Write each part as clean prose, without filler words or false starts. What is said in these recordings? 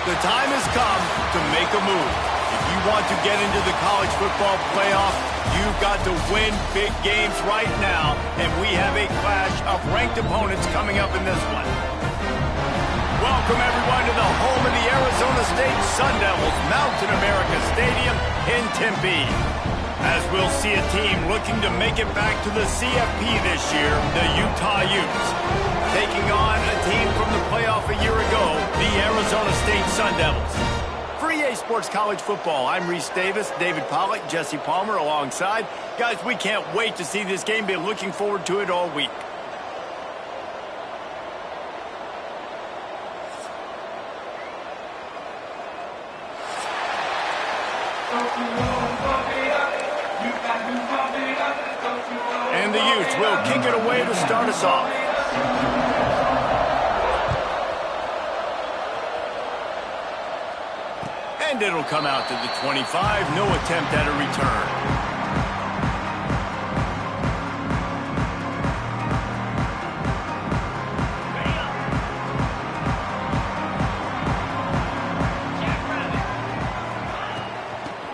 The time has come to make a move. If you want to get into the college football playoff, you've got to win big games right now, and we have a clash of ranked opponents coming up in this one. Welcome, everyone, to the home of the Arizona State Sun Devils, Mountain America Stadium in Tempe. As we'll see a team looking to make it back to the CFP this year, the Utah Utes, taking on a team from the playoff a year ago, the Arizona State Sun Devils. For EA Sports College Football, I'm Reese Davis, David Pollack, Jesse Palmer alongside. Guys, we can't wait to see this game. Been looking forward to it all week. And the Utes will kick it away to start us off. And it'll come out to the 25. No attempt at a return.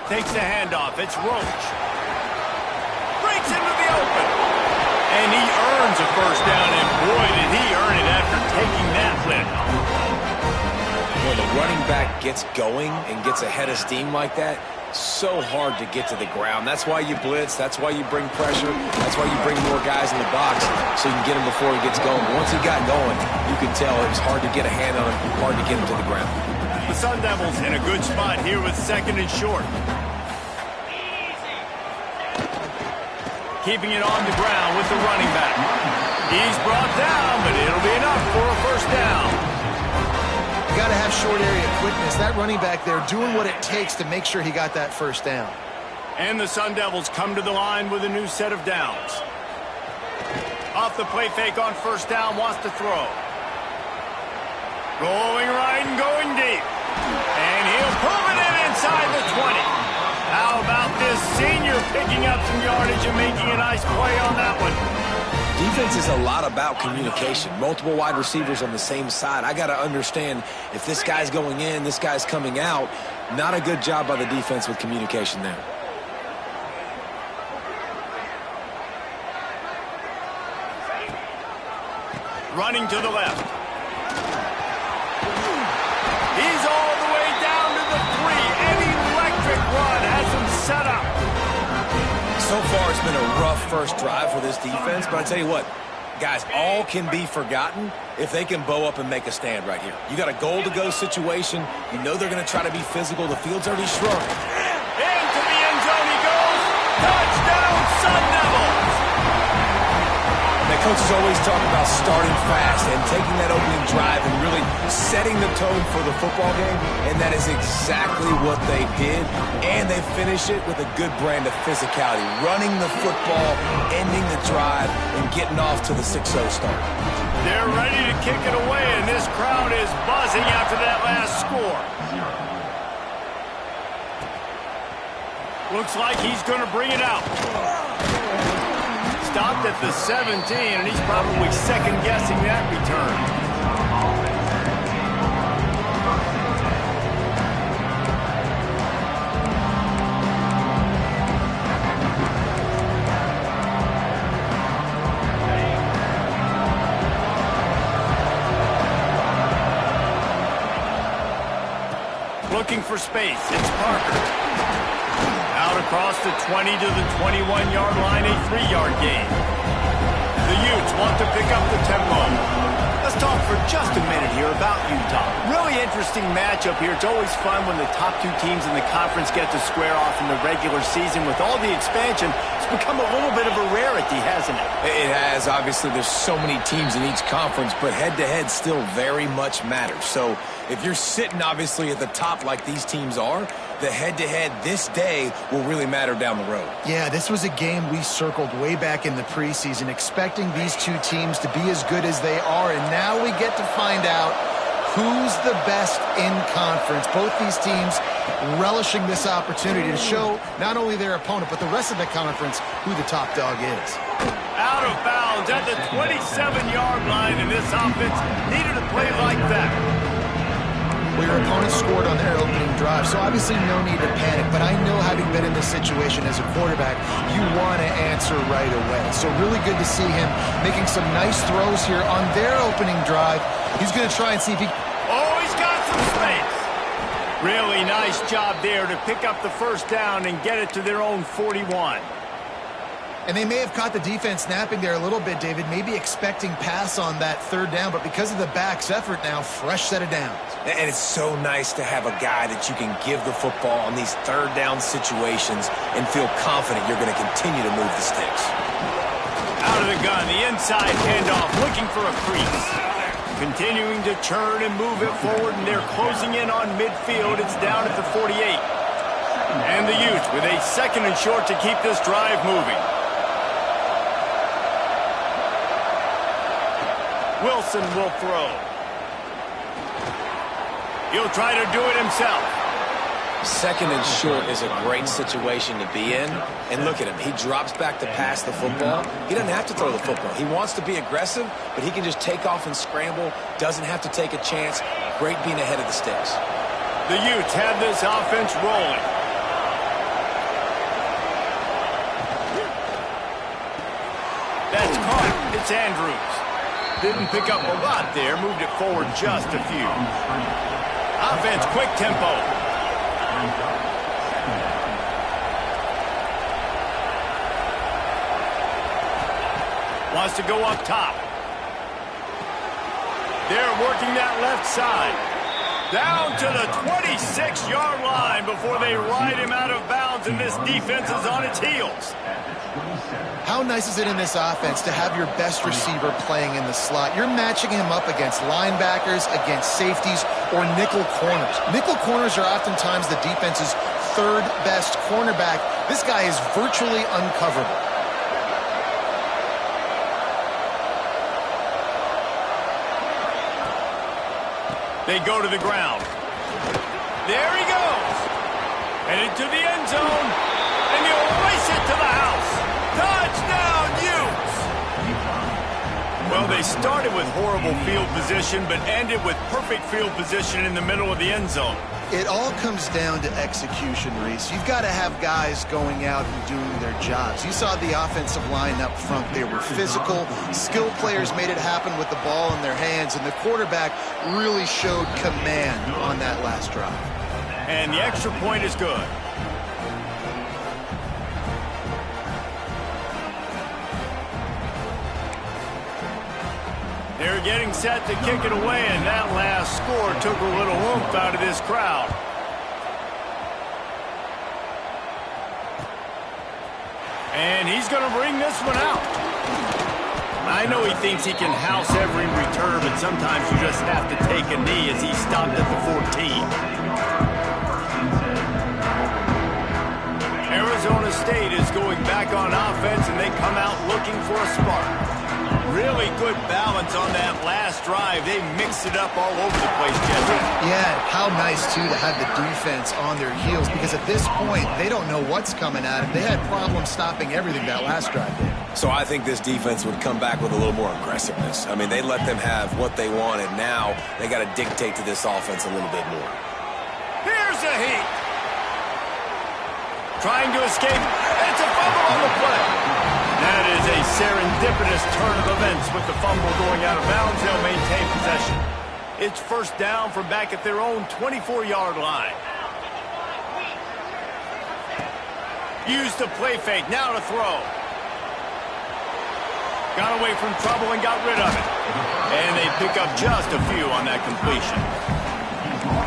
Takes the handoff. It's Roach. Breaks into the open. And he earns a first down, and boy, did he earn it after taking that lift. When the running back gets going and gets ahead of steam like that, so hard to get to the ground. That's why you blitz. That's why you bring pressure. That's why you bring more guys in the box so you can get him before he gets going. But once he got going, you could tell it was hard to get a hand on him, hard to get him to the ground. The Sun Devils in a good spot here with second and short. Keeping it on the ground with the running back. He's brought down, but it'll be enough for a first down. You got to have short area quickness. That running back there doing what it takes to make sure he got that first down. And the Sun Devils come to the line with a new set of downs. Off the play fake on first down, wants to throw. Going right and going deep. And he'll pull it in inside the 20. How about this senior picking up some yardage and making a nice play on that one? Defense is a lot about communication. Multiple wide receivers on the same side. I got to understand if this guy's going in, this guy's coming out. Not a good job by the defense with communication there. Running to the left. He's all the way down to the 3. An electric run has him set up. So far, it's been a rough first drive for this defense, but I tell you what, guys, all can be forgotten if they can bow up and make a stand right here. You got a goal-to-go situation. You know they're going to try to be physical. The field's already shrunk. Into the end zone he goes. Touchdown, Sun Devils. The coaches always talk about starting fast and taking that opening drive and really setting the tone for the football game, and that is exactly what they did, and they finish it with a good brand of physicality, running the football, ending the drive, and getting off to the 6-0 start. They're ready to kick it away, and this crowd is buzzing after that last score. Looks like he's going to bring it out. Stopped at the 17, and he's probably second-guessing that return. Looking for space, it's Parker. Out across the 20 to the 21-yard line, a 3-yard gain. The Utes want to pick up the tempo. Let's talk for just a minute here about Utah. Really interesting matchup here. It's always fun when the top two teams in the conference get to square off in the regular season. With all the expansion, it's become a little bit of a rarity, hasn't it? It has. Obviously, there's so many teams in each conference, but head-to-head still very much matters. So if you're sitting, obviously, at the top like these teams are, the head-to-head this day will really matter down the road. Yeah, this was a game we circled way back in the preseason, expecting these two teams to be as good as they are, and now we get to find out who's the best in conference. Both these teams relishing this opportunity to show not only their opponent, but the rest of the conference who the top dog is. Out of bounds at the 27-yard line, and this offense needed a play like that. Well, your opponent scored on their opening drive, so obviously no need to panic. But I know, having been in this situation as a quarterback, you want to answer right away. So really good to see him making some nice throws here on their opening drive. He's going to try and see if he... Oh, he's got some space. Really nice job there to pick up the first down and get it to their own 41. And they may have caught the defense napping there a little bit, David, maybe expecting pass on that third down, but because of the back's effort now, fresh set of downs. And it's so nice to have a guy that you can give the football on these third down situations and feel confident you're going to continue to move the sticks. Out of the gun, the inside handoff, looking for a crease. Continuing to churn and move it forward, and they're closing in on midfield. It's down at the 48. And the Utes with a 2nd and short to keep this drive moving. Wilson will throw. He'll try to do it himself. 2nd and short is a great situation to be in. And look at him. He drops back to pass the football. He doesn't have to throw the football. He wants to be aggressive, but he can just take off and scramble. Doesn't have to take a chance. Great being ahead of the sticks. The Utes have this offense rolling. That's caught. It's Andrews. Didn't pick up a lot there. Moved it forward just a few. Offense, quick tempo. Wants to go up top. They're working that left side. Down to the 26-yard line before they ride him out of bounds, and this defense is on its heels. How nice is it in this offense to have your best receiver playing in the slot? You're matching him up against linebackers, against safeties, or nickel corners. Nickel corners are oftentimes the defense's 3rd best cornerback. This guy is virtually uncoverable. They go to the ground. There he goes. Headed to the end zone. And he'll race it to the house. Touchdown, Utes! Well, they started with horrible field position, but ended with perfect field position in the middle of the end zone. It all comes down to execution, Reese. You've got to have guys going out and doing their jobs. You saw the offensive line up front. They were physical. Skilled players made it happen with the ball in their hands, and the quarterback really showed command on that last drive. And the extra point is good. They're getting set to kick it away, and that last score took a little oomph out of this crowd. And he's going to bring this one out. I know he thinks he can house every return, but sometimes you just have to take a knee as he stopped at the 14. Arizona State is going back on offense, and they come out looking for a spark. Really good balance on that last drive. They mixed it up all over the place, Jesse. Yeah, how nice, too, to have the defense on their heels, because at this point, they don't know what's coming at them. They had problems stopping everything that last drive did. So I think this defense would come back with a little more aggressiveness. I mean, they let them have what they wanted. Now they got to dictate to this offense a little bit more. Here's a heat. Trying to escape. It's a fumble on the play. That is a serendipitous turn of events with the fumble going out of bounds. They'll maintain possession. It's first down from back at their own 24-yard line. Used the play fake. Now to throw. Got away from trouble and got rid of it. And they pick up just a few on that completion.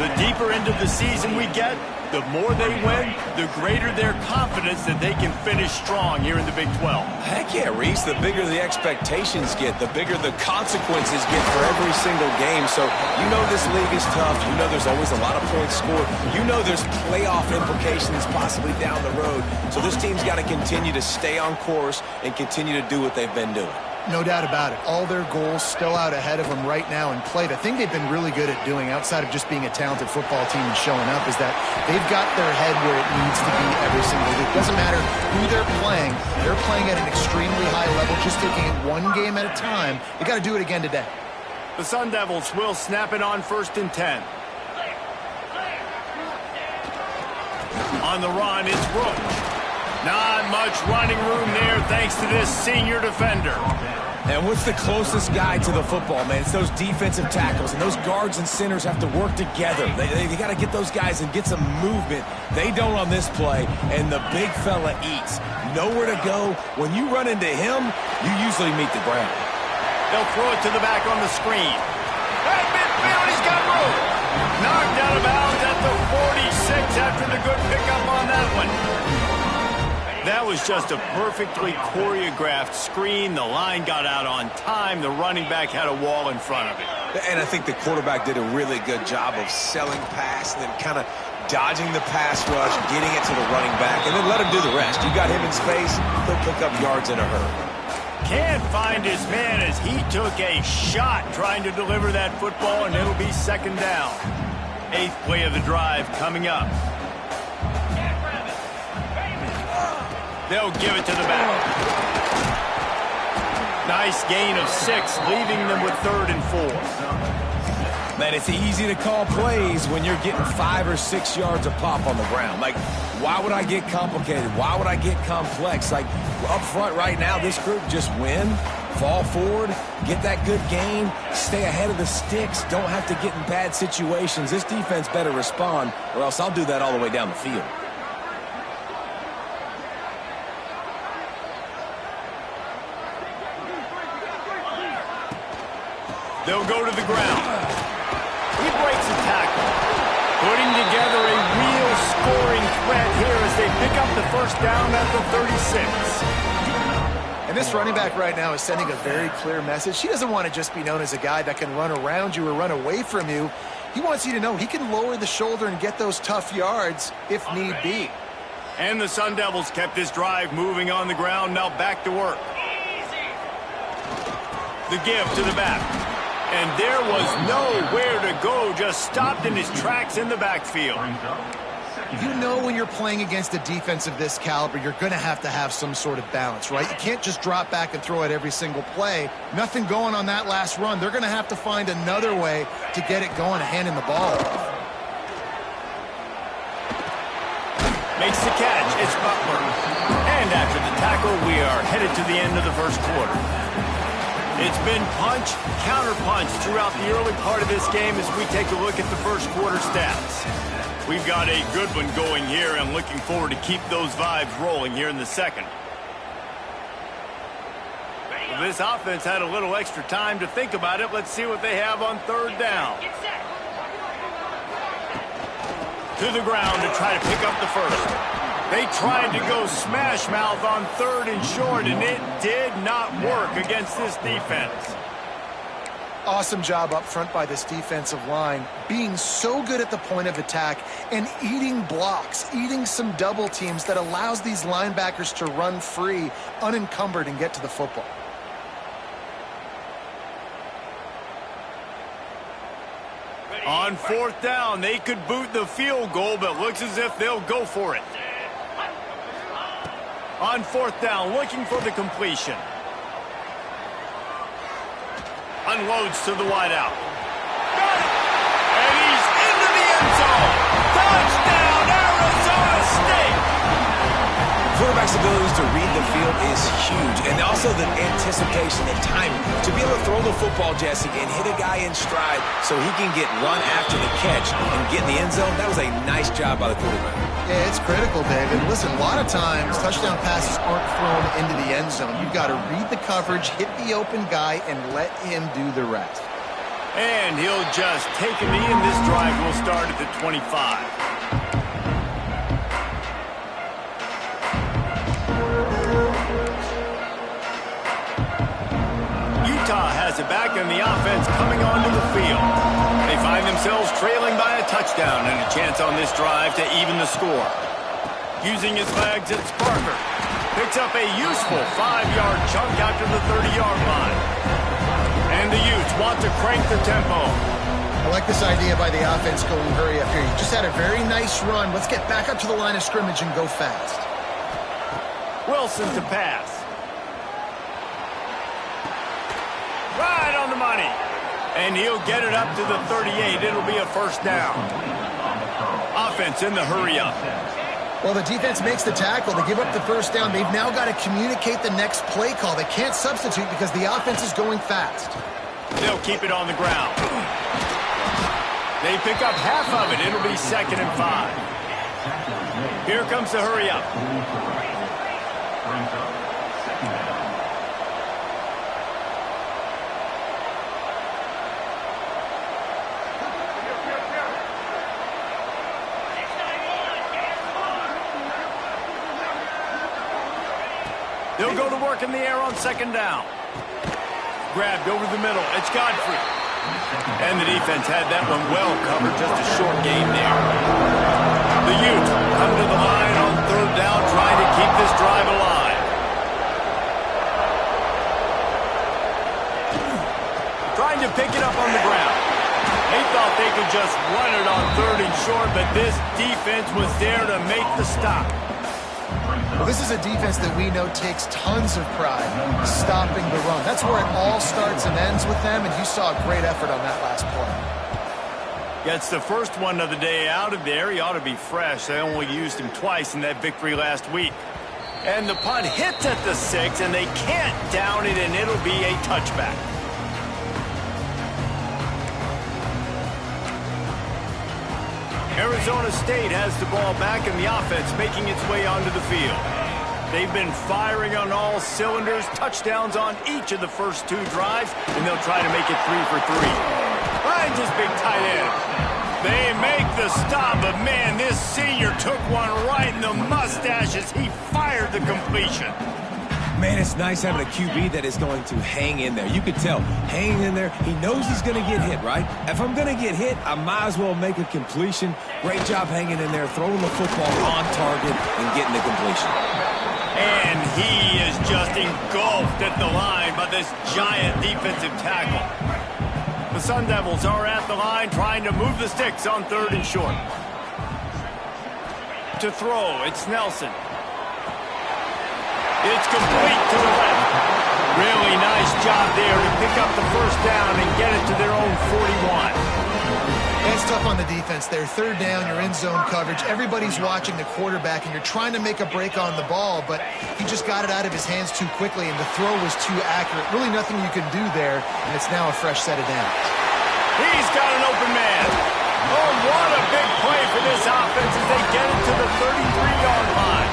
The deeper into the season we get, the more they win, the greater their confidence that they can finish strong here in the Big 12. Heck yeah, Reese. The bigger the expectations get, the bigger the consequences get for every single game. So you know this league is tough. You know there's always a lot of points scored. You know there's playoff implications possibly down the road. So this team's got to continue to stay on course and continue to do what they've been doing. No doubt about it. All their goals still out ahead of them right now in play. The thing they've been really good at doing, outside of just being a talented football team and showing up, is that they've got their head where it needs to be every single week. It doesn't matter who they're playing at an extremely high level, just taking it one game at a time. They got to do it again today. The Sun Devils will snap it on 1st and 10. On the run, it's Roach. Not much running room there thanks to this senior defender. And what's the closest guy to the football, man? It's those defensive tackles, and those guards and centers have to work together. They got to get those guys and get some movement. They don't on this play, and the big fella eats. Nowhere to go. When you run into him, you usually meet the ground. They'll throw it to the back on the screen. At midfield, he's got room. Knocked out of bounds at the 46 after the good pickup on that one. That was just a perfectly choreographed screen. The line got out on time. The running back had a wall in front of it. And I think the quarterback did a really good job of selling pass and then kind of dodging the pass rush, getting it to the running back, and then let him do the rest. You got him in space, he'll pick up yards in a hurry. Can't find his man as he took a shot trying to deliver that football, and it'll be second down. 8th play of the drive coming up. They'll give it to the back. Nice gain of 6, leaving them with 3rd and 4. Man, it's easy to call plays when you're getting 5 or 6 yards a pop on the ground. Like, why would I get complicated? Why would I get complex? Like, up front right now, this group just win, fall forward, get that good gain, stay ahead of the sticks, don't have to get in bad situations. This defense better respond, or else I'll do that all the way down the field. They'll go to the ground. He breaks a tackle, putting together a real scoring threat here as they pick up the first down at the 36. And this running back right now is sending a very clear message. He doesn't want to just be known as a guy that can run around you or run away from you. He wants you to know he can lower the shoulder and get those tough yards if need be. And the Sun Devils kept this drive moving on the ground. Now back to work. The give to the back. And there was nowhere to go, just stopped in his tracks in the backfield. You know when you're playing against a defense of this caliber, you're going to have some sort of balance, right? You can't just drop back and throw it every single play. Nothing going on that last run. They're going to have to find another way to get it going, handing the ball off. Makes the catch. It's Butler. And after the tackle, we are headed to the end of the first quarter. It's been punch, counter-punch throughout the early part of this game as we take a look at the first quarter stats. We've got a good one going here and looking forward to keep those vibes rolling here in the second. This offense had a little extra time to think about it. Let's see what they have on 3rd down. To the ground to try to pick up the first. They tried to go smash mouth on 3rd and short, and it did not work against this defense. Awesome job up front by this defensive line, being so good at the point of attack and eating blocks, eating some double teams that allows these linebackers to run free, unencumbered, and get to the football. On 4th down, they could boot the field goal, but looks as if they'll go for it. On 4th down, looking for the completion. Unloads to the wideout. Got it! And he's into the end zone. Touchdown, Arizona State! Quarterback's abilities to read the field is huge, and also the anticipation and timing. To be able to throw the football, Jesse, and hit a guy in stride so he can get run after the catch and get in the end zone, that was a nice job by the quarterback. Yeah, it's critical, David. Listen, a lot of times touchdown passes aren't thrown into the end zone. You've got to read the coverage, hit the open guy, and let him do the rest. And he'll just take a knee, and this drive will start at the 25. Utah has it back, and the offense coming onto the field. They find themselves trailing by a touchdown and a chance on this drive to even the score. Using his legs, it's Parker. Picks up a useful 5-yard chunk after the 30-yard line. And the Utes want to crank the tempo. I like this idea by the offense going hurry up here. You just had a very nice run. Let's get back up to the line of scrimmage and go fast. Wilson to pass. Right on the money. And he'll get it up to the 38. It'll be a first down. Offense in the hurry up. Well, the defense makes the tackle. They give up the first down. They've now got to communicate the next play call. They can't substitute because the offense is going fast. They'll keep it on the ground. They pick up half of it. It'll be 2nd and 5. Here comes the hurry up. They'll go to work in the air on 2nd down. Grabbed over the middle. It's Godfrey. And the defense had that one well covered. Just a short game there. The Utes come to the line on 3rd down, trying to keep this drive alive. Trying to pick it up on the ground. They thought they could just run it on 3rd and short, but this defense was there to make the stop. Well, this is a defense that we know takes tons of pride stopping the run. That's where it all starts and ends with them, and you saw a great effort on that last play. Gets the first one of the day out of there. He ought to be fresh. They only used him twice in that victory last week. And the punt hits at the 6, and they can't down it, and it'll be a touchback. Arizona State has the ball back in the offense, making its way onto the field. They've been firing on all cylinders, touchdowns on each of the first 2 drives, and they'll try to make it 3 for 3. Finds his big tight end. They make the stop, but man, this senior took one right in the mustache as he fired the completion. Man, it's nice having a QB that is going to hang in there. You could tell, hanging in there, he knows he's going to get hit, right? If I'm going to get hit, I might as well make a completion. Great job hanging in there, throwing the football on target and getting the completion. And he is just engulfed at the line by this giant defensive tackle. The Sun Devils are at the line trying to move the sticks on 3rd and short. To throw, it's Nelson. It's complete to the left. Really nice job there to pick up the first down and get it to their own 41. It's tough on the defense there. 3rd down, you're in zone coverage. Everybody's watching the quarterback, and you're trying to make a break on the ball, but he just got it out of his hands too quickly, and the throw was too accurate. Really nothing you can do there, and it's now a fresh set of downs. He's got an open man. Oh, what a big play for this offense as they get it to the 33-yard line.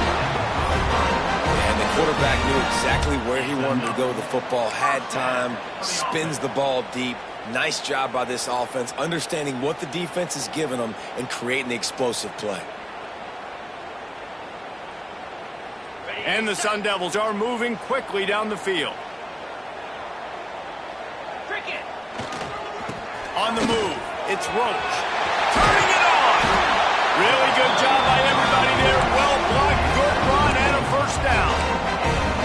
Quarterback knew exactly where he wanted to go with the football, had time, spins the ball deep. Nice job by this offense, understanding what the defense is giving them and creating the explosive play. And the Sun Devils are moving quickly down the field. On the move, it's Roach. Turning it on! Really good job by everybody there. Well blocked, good run, and a first down.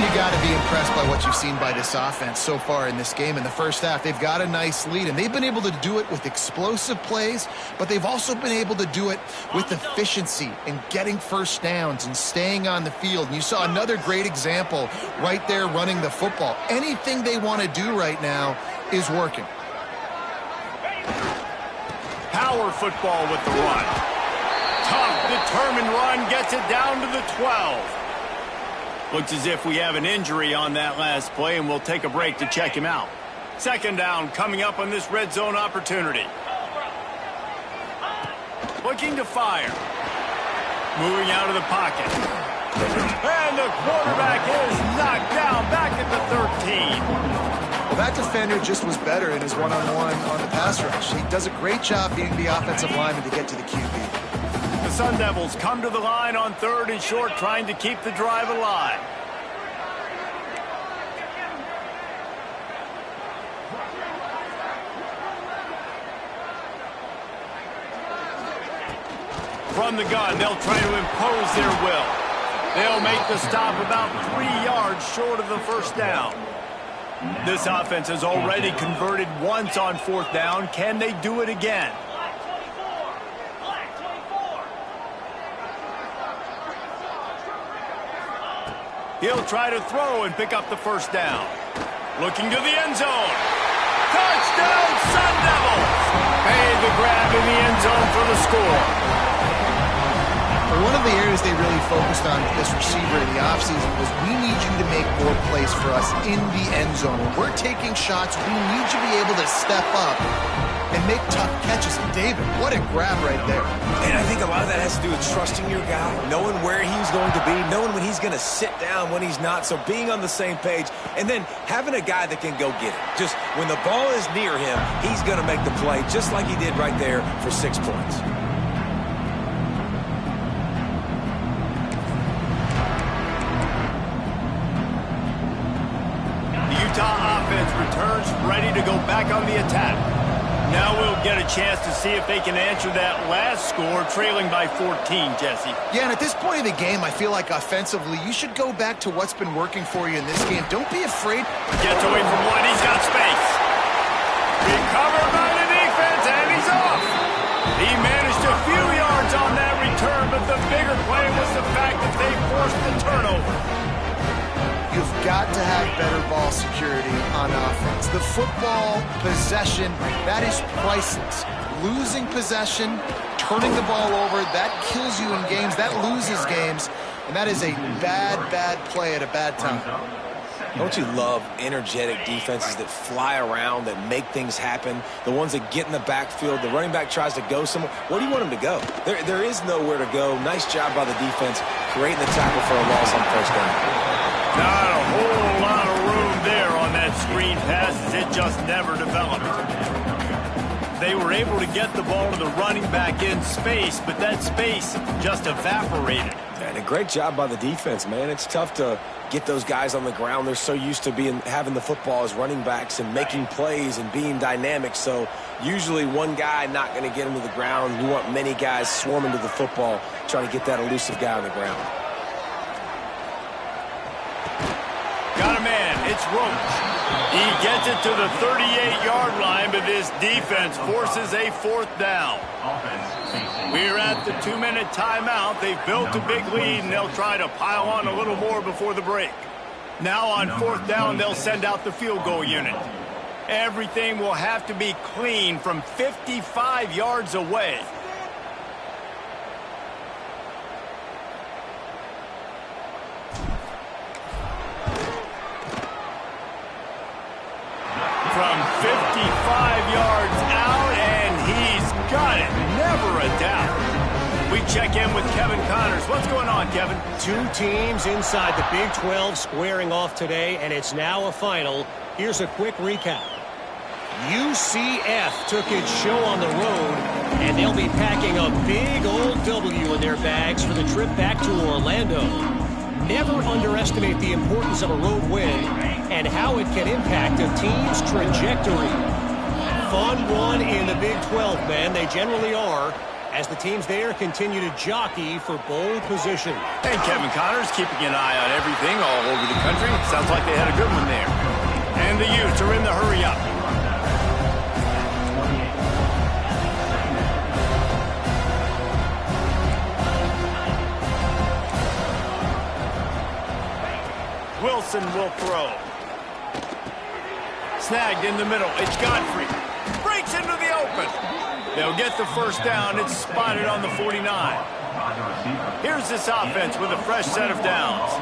You got to be impressed by what you've seen by this offense so far in this game. In the first half, they've got a nice lead, and they've been able to do it with explosive plays, but they've also been able to do it with efficiency and getting first downs and staying on the field. And you saw another great example right there running the football. Anything they want to do right now is working. Power football with the run. Tough, determined run, gets it down to the 12. Looks as if we have an injury on that last play, and we'll take a break to check him out. 2nd down coming up on this red zone opportunity. Looking to fire. Moving out of the pocket. And the quarterback is knocked down back at the 13. Well, that defender just was better in his one-on-one on the pass rush. He does a great job beating the offensive lineman to get to the QB. The Sun Devils come to the line on 3rd and short, trying to keep the drive alive. From the gun, they'll try to impose their will. They'll make the stop about 3 yards short of the first down. This offense has already converted once on 4th down. Can they do it again? He'll try to throw and pick up the first down. Looking to the end zone. Touchdown, Sun Devils! Made the grab in the end zone for the score. one of the areas they really focused on with this receiver in the offseason was we need you to make more plays for us in the end zone. When we're taking shots, we need you to be able to step up and make tough catches. And David, what a grab right there. And I think a lot of that has to do with trusting your guy, knowing where he's going to be, knowing when he's going to sit down, when he's not. So being on the same page, and then having a guy that can go get it. Just when the ball is near him, he's going to make the play just like he did right there for 6 points. Utah offense returns ready to go back on the attack. Now we'll get a chance to see if they can answer that last score, trailing by 14, Jesse. Yeah, and at this point in the game, I feel like offensively, you should go back to what's been working for you in this game. Don't be afraid. Gets away from one. He's got space. Recovered by the defense, and he's off. He managed a few yards on that return, but the bigger play was the fact that they forced the turnover. You've got to have better ball security on offense. The football possession, that is priceless. Losing possession, turning the ball over, that kills you in games, that loses games, and that is a bad, bad play at a bad time. Don't you love energetic defenses that fly around, that make things happen? The ones that get in the backfield, the running back tries to go somewhere. Where do you want him to go? There is nowhere to go. Nice job by the defense, creating the tackle for a loss on first down. Not a whole lot of room there on that screen pass, as it just never developed. They were able to get the ball to the running back in space, but that space just evaporated. And a great job by the defense, man. It's tough to get those guys on the ground. They're so used to having the football as running backs and making plays and being dynamic. So usually one guy not going to get him to the ground. You want many guys swarming to the football, trying to get that elusive guy on the ground. Got a man. It's Roach. He gets it to the 38-yard line, but this defense forces a 4th down. We're at the 2-minute timeout. They've built a big lead, and they'll try to pile on a little more before the break. Now on 4th down, they'll send out the field goal unit. Everything will have to be clean from 55 yards away. From 55 yards out, and he's got it. Never a doubt. We check in with Kevin Connors. What's going on, Kevin? Two teams inside the Big 12 squaring off today, and it's now a final. Here's a quick recap. UCF took its show on the road, and they'll be packing a big old W in their bags for the trip back to Orlando. Never underestimate the importance of a road win and how it can impact a team's trajectory. Fun one in the Big 12, man. They generally are, as the teams there continue to jockey for bowl position. And Kevin Connors keeping an eye on everything all over the country. Sounds like they had a good one there. And the Utes are in the hurry up. Wilson will throw. Snagged in the middle. It's Godfrey. Breaks into the open. They'll get the first down. It's spotted on the 49. Here's this offense with a fresh set of downs.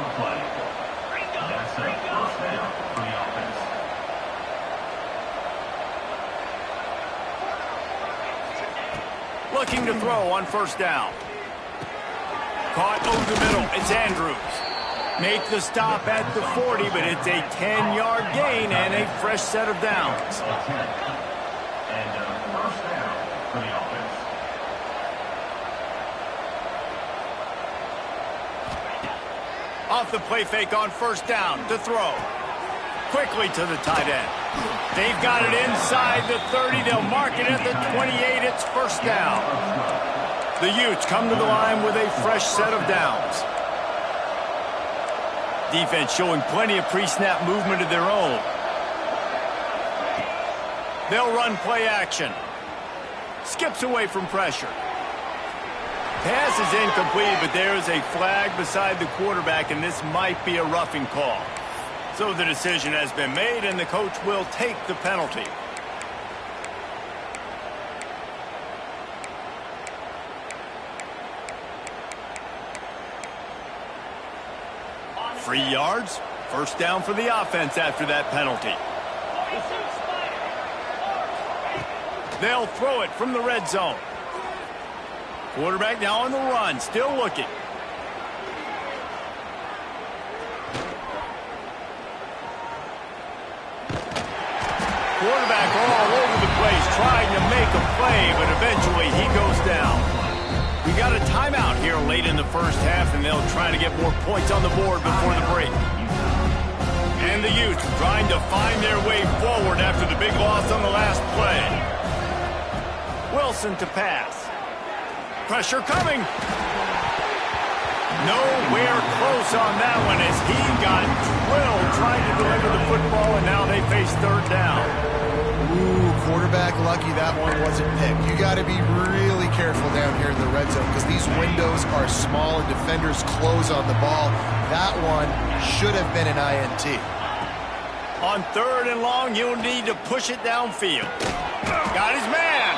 Looking to throw on first down. Caught over the middle. It's Andrews. Make the stop at the 40, but it's a 10-yard gain and a fresh set of downs. Off the play fake on first down to throw. Quickly to the tight end. They've got it inside the 30. They'll mark it at the 28. It's first down. The Utes come to the line with a fresh set of downs. Defense showing plenty of pre-snap movement of their own. They'll run play action. Skips away from pressure. Pass is incomplete, but there is a flag beside the quarterback, and this might be a roughing call. So the decision has been made, and the coach will take the penalty. 3 yards. First down for the offense after that penalty. They'll throw it from the red zone. Quarterback now on the run, still looking. Quarterback all over the place, trying to make a play, but eventually he goes down. We got a timeout here late in the first half, and they'll try to get more points on the board before the break. And the Utes trying to find their way forward after the big loss on the last play. Wilson to pass. Pressure coming. Nowhere close on that one as he got drilled trying to deliver the football, and now they face third down. Ooh, quarterback lucky that one wasn't picked. You got to be really careful down here in the red zone because these windows are small and defenders close on the ball. That one should have been an INT. On third and long, you'll need to push it downfield. Got his man.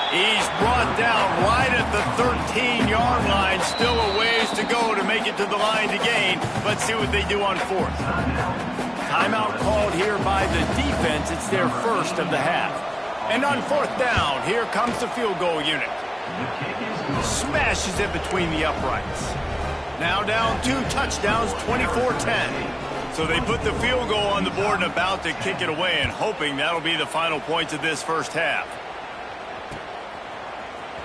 He's brought down right at the 13-yard line. Still a ways to go to make it to the line to gain. Let's see what they do on fourth. Timeout called here by the defense. It's their first of the half. And on fourth down, here comes the field goal unit. Smashes it between the uprights. Now down 2 touchdowns, 24-10. So they put the field goal on the board and about to kick it away and hoping that'll be the final points of this first half.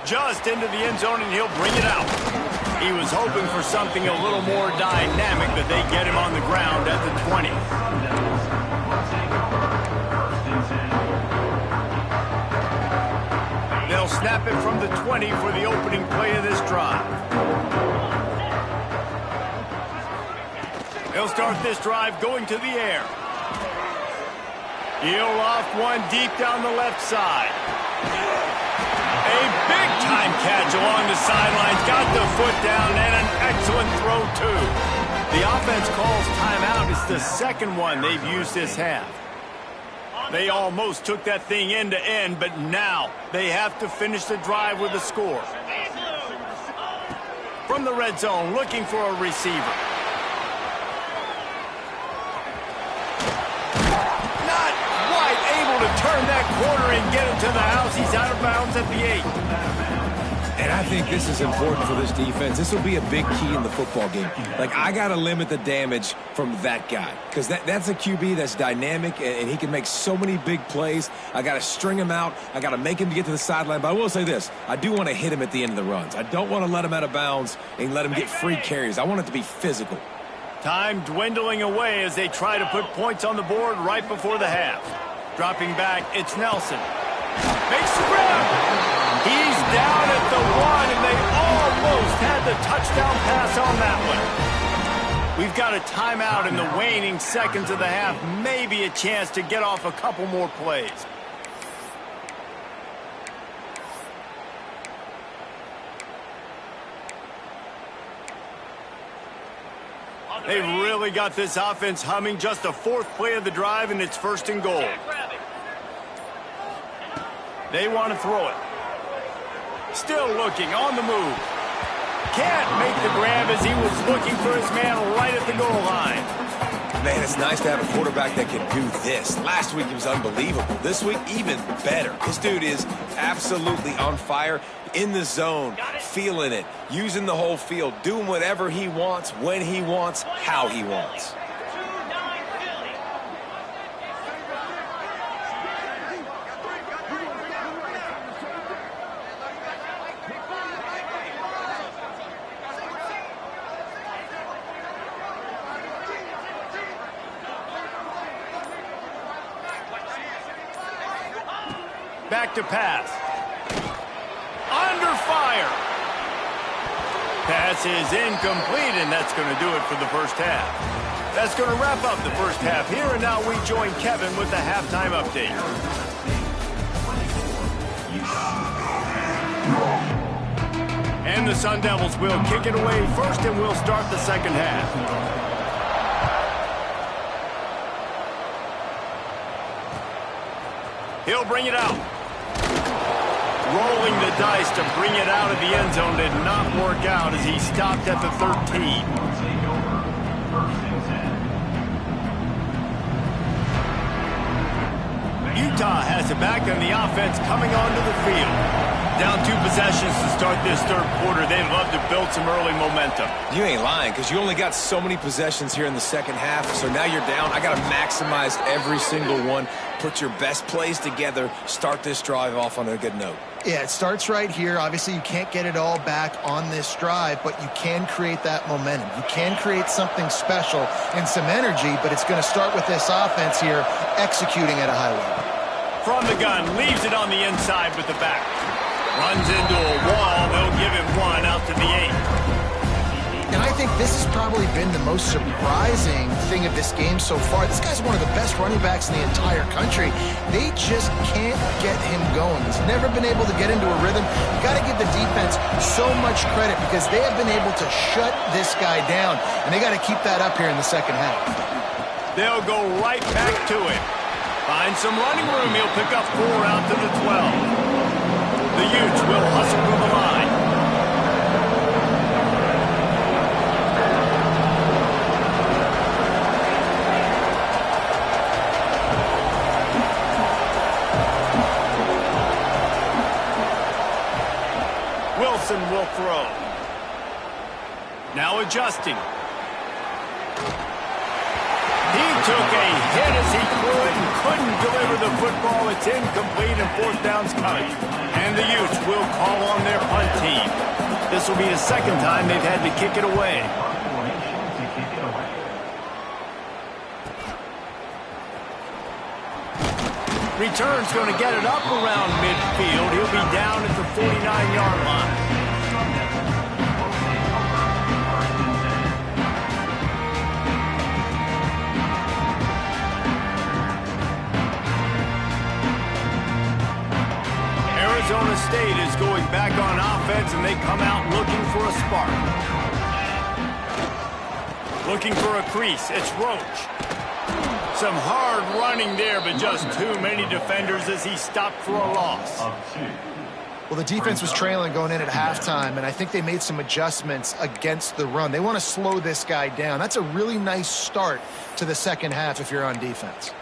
Just into the end zone, and he'll bring it out. He was hoping for something a little more dynamic, but they get him on the ground at the 20. They'll snap it from the 20 for the opening play of this drive. They'll start this drive going to the air. He'll loft one deep down the left side. A big-time catch along the sidelines. Got the foot down and an excellent throw, too. The offense calls timeout. It's the second one they've used this half. They almost took that thing end to end, but now they have to finish the drive with a score. From the red zone, looking for a receiver. To turn that corner and get it to the house. He's out of bounds at the 8. And I think this is important for this defense. This will be a big key in the football game. Like, I got to limit the damage from that guy because that's a QB that's dynamic and he can make so many big plays. I got to string him out. I got to make him get to the sideline. But I will say this. I do want to hit him at the end of the runs. I don't want to let him out of bounds and let him get free carries. I want it to be physical. Time dwindling away as they try to put points on the board right before the half. Dropping back, it's Nelson. Makes the grab. He's down at the 1, and they almost had the touchdown pass on that one. We've got a timeout in the waning seconds of the half. Maybe a chance to get off a couple more plays. They've really got this offense humming. Just a fourth play of the drive, and it's first and goal. They want to throw it. Still looking, on the move. Can't make the grab as he was looking for his man right at the goal line. Man, it's nice to have a quarterback that can do this. Last week he was unbelievable. This week, even better. This dude is absolutely on fire, in the zone, feeling it, using the whole field, doing whatever he wants, when he wants, how he wants. Back to pass. Under fire. Pass is incomplete, and that's going to do it for the first half. That's going to wrap up the first half here, and now we join Kevin with the halftime update. And the Sun Devils will kick it away first, and we'll start the second half. He'll bring it out. Rolling the dice to bring it out of the end zone did not work out as he stopped at the 13. Utah has it back on the offense coming onto the field. Down 2 possessions to start this third quarter. They'd love to build some early momentum. You ain't lying, because you only got so many possessions here in the second half, so now you're down. I got to maximize every single one, put your best plays together, start this drive off on a good note. Yeah, it starts right here. Obviously, you can't get it all back on this drive, but you can create that momentum. You can create something special and some energy, but it's going to start with this offense here executing at a high level. From the gun, leaves it on the inside with the back. Runs into a wall. They'll give him 1 out to the 8. And I think this has probably been the most surprising thing of this game so far. This guy's one of the best running backs in the entire country. They just can't get him going. He's never been able to get into a rhythm. You got to give the defense so much credit because they have been able to shut this guy down, and they got to keep that up here in the second half. They'll go right back to it. Find some running room. He'll pick up 4 out to the 12. The Utes will hustle to the line. Wilson will throw. Now adjusting. He took a hit as he threw it and couldn't deliver the football. It's incomplete and 4th down's coming. And the Utes will call on their punt team. This will be the second time they've had to kick it away. Return's going to get it up around midfield. He'll be down at the 49-yard line. Arizona State is going back on offense, and they come out looking for a spark. Looking for a crease. It's Roach. Some hard running there, but just too many defenders as he stopped for a loss. Well, the defense was trailing going in at halftime, and I think they made some adjustments against the run. They want to slow this guy down. That's a really nice start to the second half if you're on defense.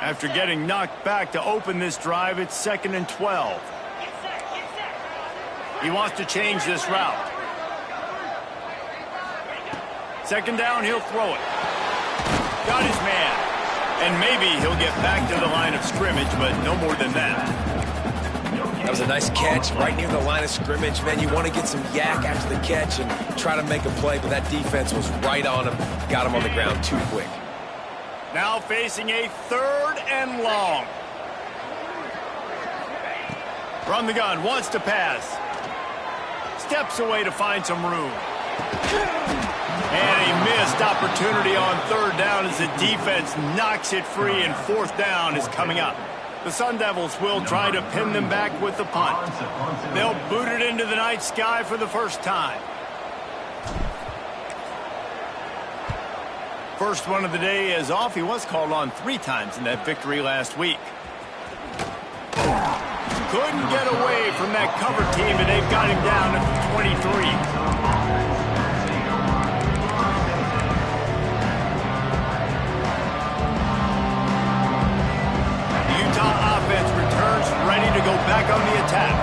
After getting knocked back to open this drive, it's 2nd and 12. He wants to change this route. 2nd down, he'll throw it. Got his man. And maybe he'll get back to the line of scrimmage, but no more than that. That was a nice catch right near the line of scrimmage. Man, you want to get some yak after the catch and try to make a play, but that defense was right on him. Got him on the ground too quick. Now facing a 3rd and long. From the gun, wants to pass. Steps away to find some room. And a missed opportunity on 3rd down as the defense knocks it free, and 4th down is coming up. The Sun Devils will try to pin them back with the punt. They'll boot it into the night sky for the first time. First one of the day is off. He was called on 3 times in that victory last week. Couldn't get away from that cover team, and they've got him down at the 23. The Utah offense returns ready to go back on the attack.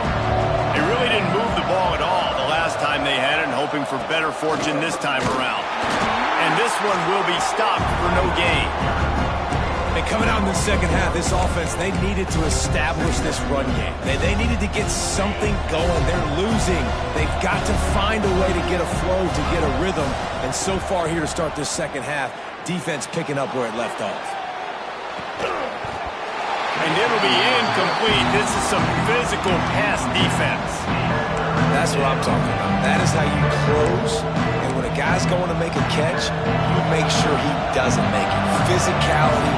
They really didn't move the ball at all the last time they had it, and hoping for better fortune this time around. And this one will be stopped for no gain. And coming out in the second half, this offense, they needed to establish this run game. They needed to get something going. They're losing. They've got to find a way to get a flow, to get a rhythm. And so far here to start this second half, defense picking up where it left off. And it'll be incomplete. This is some physical pass defense. That's what I'm talking about. That is how you close. And when a guy's going to make a catch, you make sure he doesn't make it. Physicality,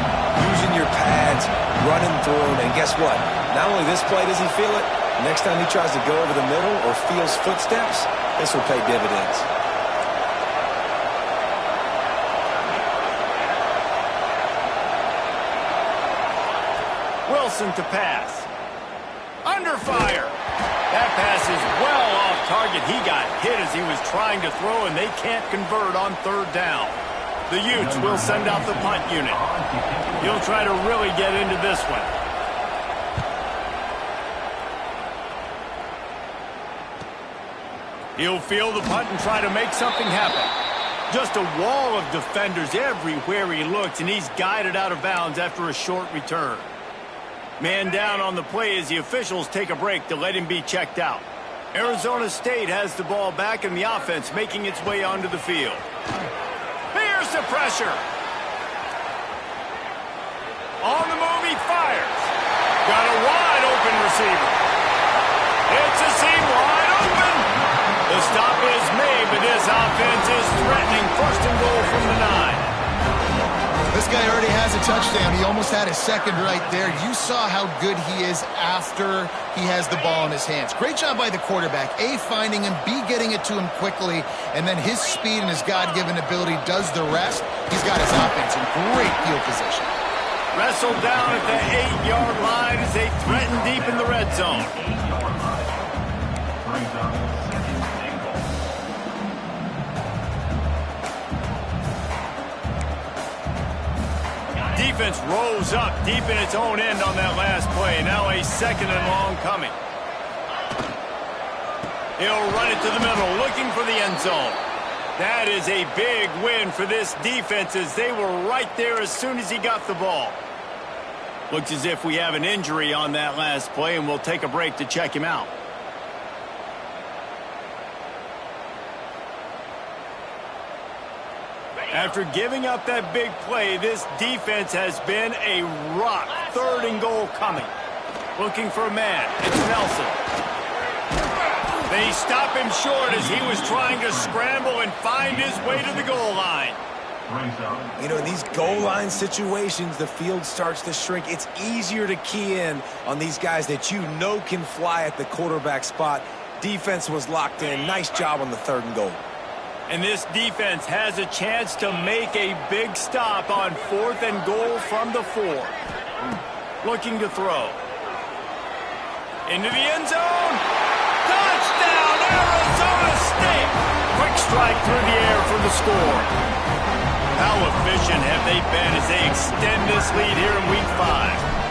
using your pads, running through him. And guess what? Not only this play does he feel it, next time he tries to go over the middle or feels footsteps, this will pay dividends. Wilson to pass. Under fire. That pass is well off target. He got hit as he was trying to throw, and they can't convert on third down. The Utes will send out the punt unit. He'll try to really get into this one. He'll field the punt and try to make something happen. Just a wall of defenders everywhere he looks, and he's guided out of bounds after a short return. Man down on the play as the officials take a break to let him be checked out. Arizona State has the ball back in the offense, making its way onto the field. Here's the pressure. On the move, he fires. Got a wide open receiver. It's a seam wide open. The stop is made, but this offense is threatening. First and goal from the 9. This guy already has a touchdown. He almost had a second right there. You saw how good he is after he has the ball in his hands. Great job by the quarterback. A, finding him, B, getting it to him quickly, and then his speed and his God-given ability does the rest. He's got his offense in great field position. Wrestled down at the 8-yard line as they threaten deep in the red zone. Defense rose up deep in its own end on that last play. Now a second and long coming. He'll run it to the middle, looking for the end zone. That is a big win for this defense as they were right there as soon as he got the ball. Looks as if we have an injury on that last play, and we'll take a break to check him out. After giving up that big play, this defense has been a rock. Third and goal coming. Looking for a man. It's Nelson. They stop him short as he was trying to scramble and find his way to the goal line. You know, in these goal line situations, the field starts to shrink. It's easier to key in on these guys that you know can fly at the quarterback spot. Defense was locked in. Nice job on the third and goal. And this defense has a chance to make a big stop on fourth and goal from the 4. Looking to throw. Into the end zone. Touchdown, Arizona State. Quick strike through the air for the score. How efficient have they been as they extend this lead here in Week 5?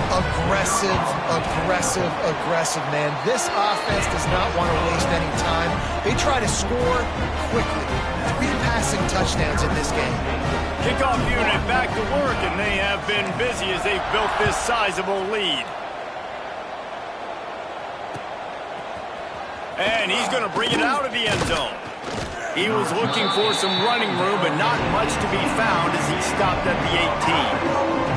Aggressive, aggressive, aggressive, man. This offense does not want to waste any time. They try to score quickly. 3 passing touchdowns in this game. Kickoff unit back to work, and they have been busy as they've built this sizable lead. And he's going to bring it out of the end zone. He was looking for some running room, but not much to be found as he stopped at the 18.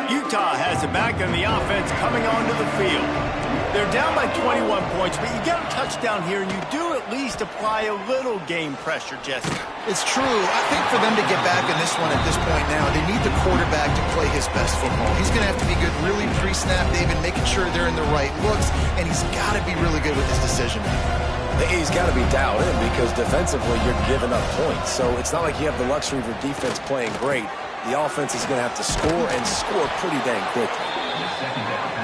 Utah has it back on the offense coming onto the field. They're down by 21 points, but you get a touchdown here, and you do at least apply a little game pressure, Jesse. It's true. I think for them to get back in this one at this point now, they need the quarterback to play his best football. He's going to have to be good really pre-snap, David, making sure they're in the right looks, and he's got to be really good with his decision-making. He's got to be dialed in because defensively you're giving up points. So it's not like you have the luxury of your defense playing great. The offense is going to have to score and score pretty dang quickly.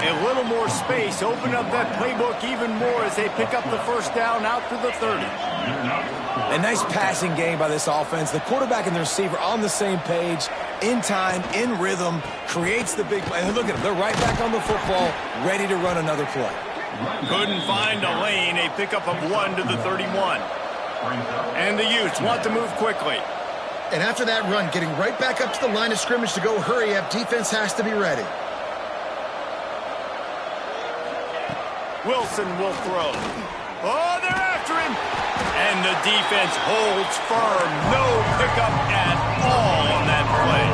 A little more space, open up that playbook even more as they pick up the first down out to the 30. A nice passing game by this offense. The quarterback and the receiver on the same page, in time, in rhythm, creates the big play. Look at them. They're right back on the football, ready to run another play. Couldn't find a lane. A pickup of 1 to the 31. And the Utes want to move quickly. And after that run, getting right back up to the line of scrimmage to go hurry up, defense has to be ready. Wilson will throw. Oh, they're after him. And the defense holds firm. No pickup at all on that play.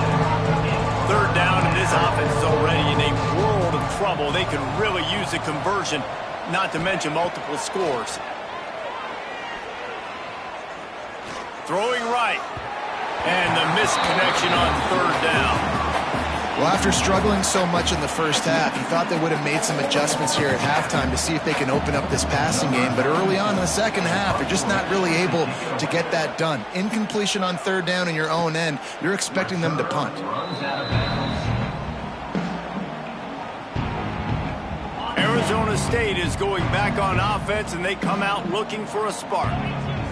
Third down, and this offense is already in a world of trouble. They could really use a conversion, not to mention multiple scores. Throwing right. And the missed connection on third down. Well, after struggling so much in the first half, you thought they would have made some adjustments here at halftime to see if they can open up this passing game. But early on in the second half, they're just not really able to get that done. Incompletion on third down in your own end, you're expecting them to punt. Arizona State is going back on offense, and they come out looking for a spark.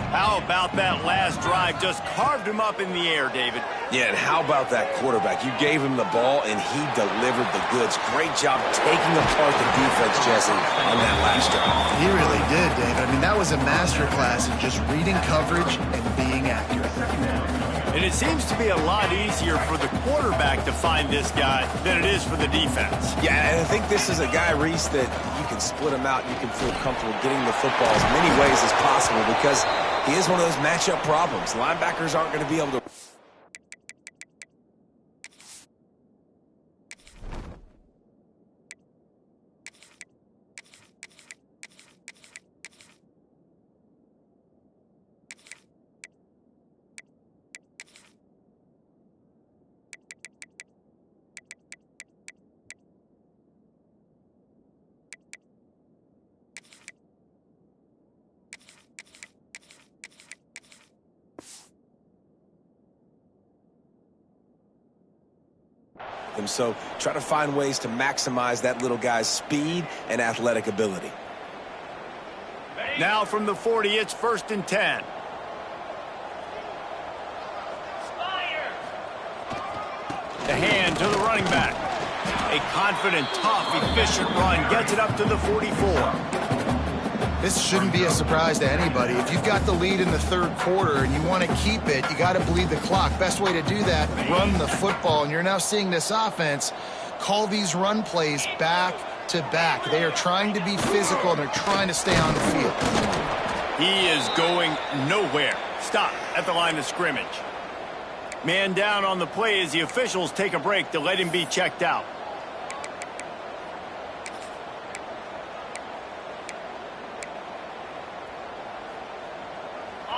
How about that last drive? Just carved him up in the air, David. Yeah, and how about that quarterback? You gave him the ball, and he delivered the goods. Great job taking apart the defense, Jesse, on that last drive. He really did, David. I mean, that was a masterclass in just reading coverage and being accurate. And it seems to be a lot easier for the quarterback to find this guy than it is for the defense. Yeah, and I think this is a guy, Reese, that you can split him out. You can feel comfortable getting the football as many ways as possible because he is one of those matchup problems. Linebackers aren't going to be able to... So try to find ways to maximize that little guy's speed and athletic ability. Now from the 40, it's 1st and 10. The hand to the running back. A confident, tough, efficient run gets it up to the 44. This shouldn't be a surprise to anybody. If you've got the lead in the third quarter and you want to keep it, you got to bleed the clock. Best way to do that, run the football. And you're now seeing this offense call these run plays back to back. They are trying to be physical, and they're trying to stay on the field. He is going nowhere. Stop at the line of scrimmage. Man down on the play as the officials take a break to let him be checked out.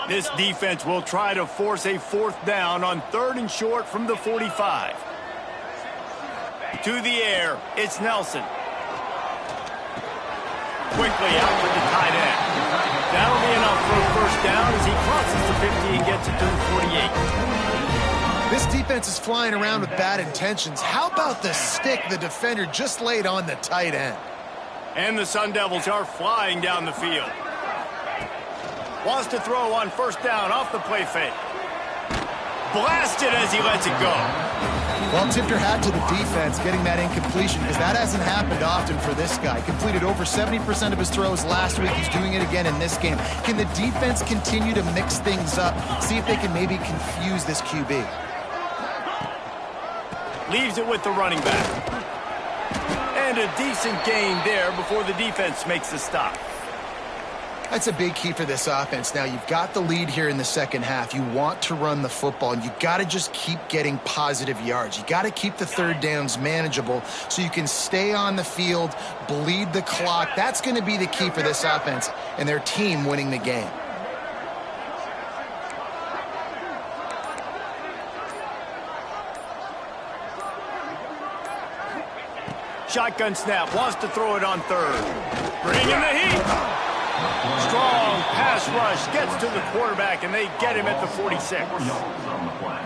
This defense will try to force a 4th down on 3rd and short from the 45. To the air, it's Nelson. Quickly out to the tight end. That'll be enough for a 1st down as he crosses the 50 and gets it to the 48. This defense is flying around with bad intentions. How about the stick the defender just laid on the tight end? And the Sun Devils are flying down the field. Wants to throw on 1st down off the play fake. Blasted as he lets it go. Well, tip your hat to the defense getting that incompletion, because that hasn't happened often for this guy. Completed over 70% of his throws last week. He's doing it again in this game. Can the defense continue to mix things up? See if they can maybe confuse this QB. Leaves it with the running back. And a decent gain there before the defense makes the stop. That's a big key for this offense. Now, you've got the lead here in the second half. You want to run the football, and you've got to just keep getting positive yards. You got to keep the 3rd downs manageable so you can stay on the field, bleed the clock. That's going to be the key for this offense and their team winning the game. Shotgun snap, wants to throw it on 3rd. Bring in the heat. Strong pass rush, gets to the quarterback, and they get him at the 46.